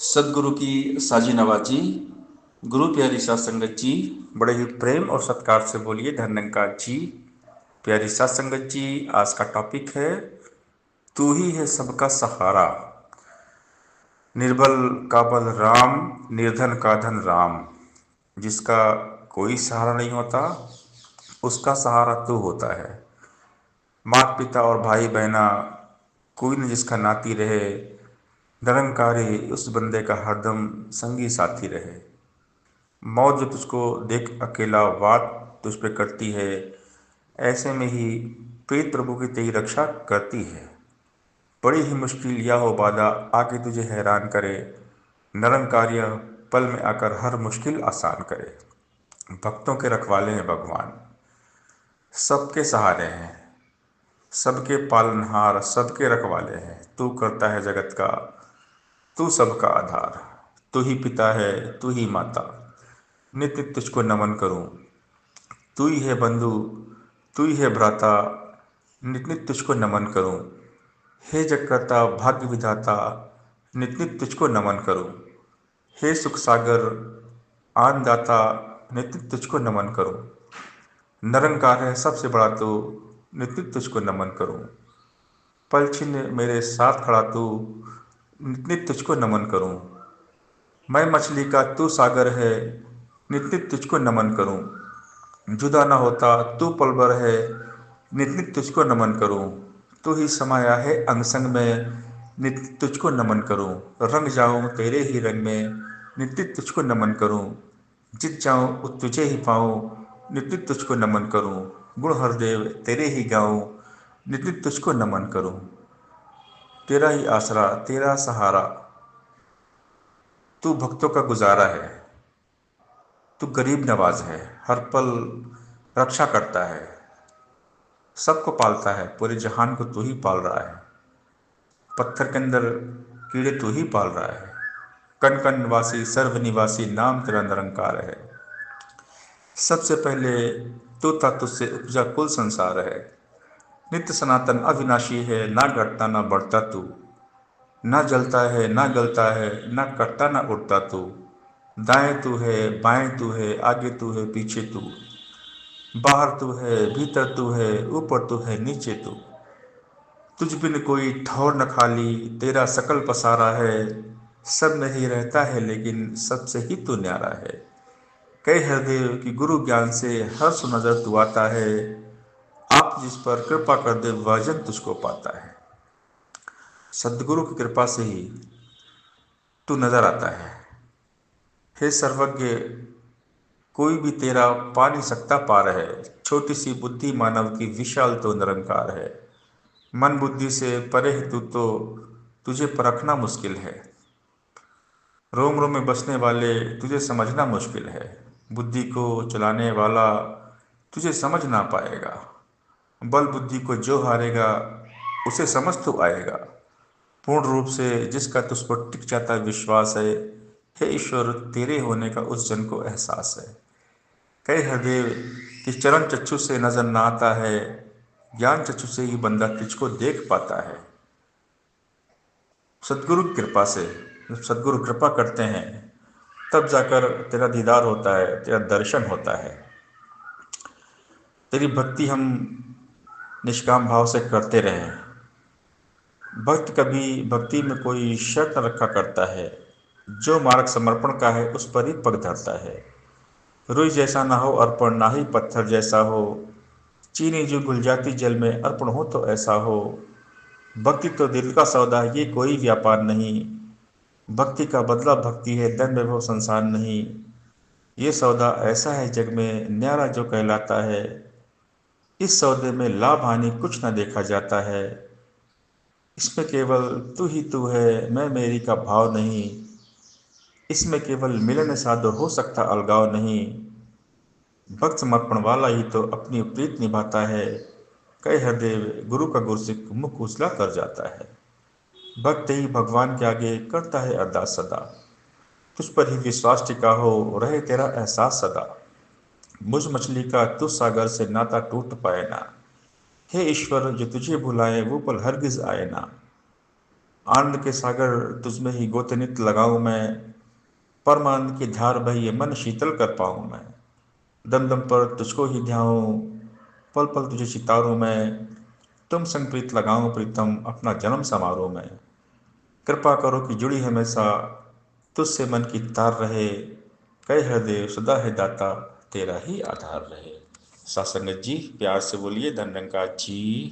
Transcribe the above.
सदगुरु की साजी नवाजी। गुरु प्यारी साध संगत जी, बड़े ही प्रेम और सत्कार से बोलिए धन्यंकार जी। प्यारी साध संगत जी, आज का टॉपिक है तू ही है सबका सहारा। निर्बल का बल राम, निर्धन का धन राम। जिसका कोई सहारा नहीं होता, उसका सहारा तू होता है। माता पिता और भाई बहना कोई न जिसका नाती रहे, निरंकारी उस बंदे का हरदम संगी साथी रहे। मौत जो तुझको देख अकेला वात तुझ पे करती है, ऐसे में ही प्रीत प्रभु की तेरी रक्षा करती है। बड़ी ही मुश्किल या हो बाधा आके तुझे हैरान करे, निरंकार्य पल में आकर हर मुश्किल आसान करे। भक्तों के रखवाले हैं भगवान, सबके सहारे हैं, सबके पालनहार, सबके रखवाले हैं। तू करता है जगत का, तू सबका आधार। तू ही पिता है, तू ही माता, नित्य तुझको नमन करूं। तू ही है बंधु, तू ही है भ्राता, नित नित तुझको नमन करूं। हे जगकर्ता भाग्य विधाता, नित नित तुझको नमन करूं। हे सुख सागर आनदाता, नित नित तुझको नमन करूं। निरंकार है सबसे बड़ा तू, नित नित तुझको नमन करूं। पल छिन्न मेरे साथ खड़ा तू, नित नित तुझको नमन करूं। मैं मछली का तू सागर है, नित नित तुझको नमन करूं। जुदा न होता तू पल भर है, नित नित तुझको नमन करूं। तू ही समाया है अंग संग में, नित नित तुझको नमन करूं। रंग जाऊं तेरे ही रंग में, नित नित तुझको नमन करूं। जित जाऊं तुझे ही पाऊं, नित नित तुझको नमन करूं। गुण हरदेव तेरे ही गाऊं, नित नित तुझको नमन करूं। तेरा ही आसरा तेरा सहारा, तू भक्तों का गुजारा है। तू गरीब नवाज है, हर पल रक्षा करता है, सबको पालता है। पूरे जहान को तू ही पाल रहा है। पत्थर के अंदर कीड़े तू ही पाल रहा है। कण कण निवासी सर्व निवासी नाम तेरा निरंकार है। सबसे पहले तू था, तुझसे उपजा कुल संसार है। नित्य सनातन अविनाशी है, ना घटता ना बढ़ता तू। ना जलता है ना गलता है, ना कटता ना उड़ता तू। दाएं तू है बाएं तू है, आगे तू है पीछे तू। बाहर तू है भीतर तू है, ऊपर तू है नीचे तू। तुझ बिन कोई ठौर न खाली, तेरा सकल पसारा है। सब नहीं रहता है लेकिन सबसे ही तू न्यारा है। कई हृदय की गुरु ज्ञान से हर सु नजर तू आता है। आप जिस पर कृपा कर दे वह जन तुझको पाता है। सदगुरु की कृपा से ही तू नजर आता है। हे सर्वज्ञ, कोई भी तेरा पा नहीं सकता पार है। छोटी सी बुद्धि मानव की, विशाल तो निरंकार है। मन बुद्धि से परे है तू तो, तुझे परखना मुश्किल है। रोम रोम में बसने वाले तुझे समझना मुश्किल है। बुद्धि को चलाने वाला तुझे समझ ना पाएगा। बल बुद्धि को जो हारेगा, उसे समझ तो आएगा। पूर्ण रूप से जिसका तुझ पर टिक जाता विश्वास है, हे ईश्वर तेरे होने का उस जन को एहसास है। कई हृदय कि चरण चक्षु से नजर ना आता है, ज्ञान चक्षु से ही बंदा तुझको देख पाता है। सदगुरु की कृपा से, जब सदगुरु कृपा करते हैं तब जाकर तेरा दीदार होता है, तेरा दर्शन होता है। तेरी भक्ति हम निष्काम भाव से करते रहें। भक्त कभी भक्ति में कोई शर्त न रखा करता है। जो मार्ग समर्पण का है उस पर ही पग धरता है। रुई जैसा ना हो अर्पण, ना ही पत्थर जैसा हो। चीनी जो घुल जाती जल में, अर्पण हो तो ऐसा हो। भक्ति तो दिल का सौदा, ये कोई व्यापार नहीं। भक्ति का बदला भक्ति है, धन वैभव संसार नहीं। ये सौदा ऐसा है जग में, न्यारा जो कहलाता है। इस सौदे में लाभ हानि कुछ न देखा जाता है। इसमें केवल तू ही तू है, मैं मेरी का भाव नहीं। इसमें केवल मिलन साधु हो सकता अलगाव नहीं। भक्त समर्पण वाला ही तो अपनी प्रीत निभाता है। कई हृदय गुरु का गुरसिक मुख उजला कर जाता है। भक्त ही भगवान के आगे करता है अरदास सदा। तुझ पर ही विश्वास टिका हो, रहे तेरा एहसास सदा। मुझ मछली का तू सागर से नाता टूट पाए ना। हे ईश्वर जो तुझे भुलाए वो पल हरगिज आए ना। आनंद के सागर तुझमें ही गोते नित लगाऊं मैं, परमानंद की धार बही मन शीतल कर पाऊं मैं। दम दम पर तुझको ही ध्याऊं, पल पल तुझे चितारूं मैं। तुम संग प्रीत लगाऊं प्रीतम, अपना जन्म समारोह में। कृपा करो कि जुड़ी हमेशा, तुझसे मन की तार रहे। कहे हृदय सदा है दाता, तेरा ही आधार रहे। सासंगत जी प्यार से बोलिए धन निरंकार जी।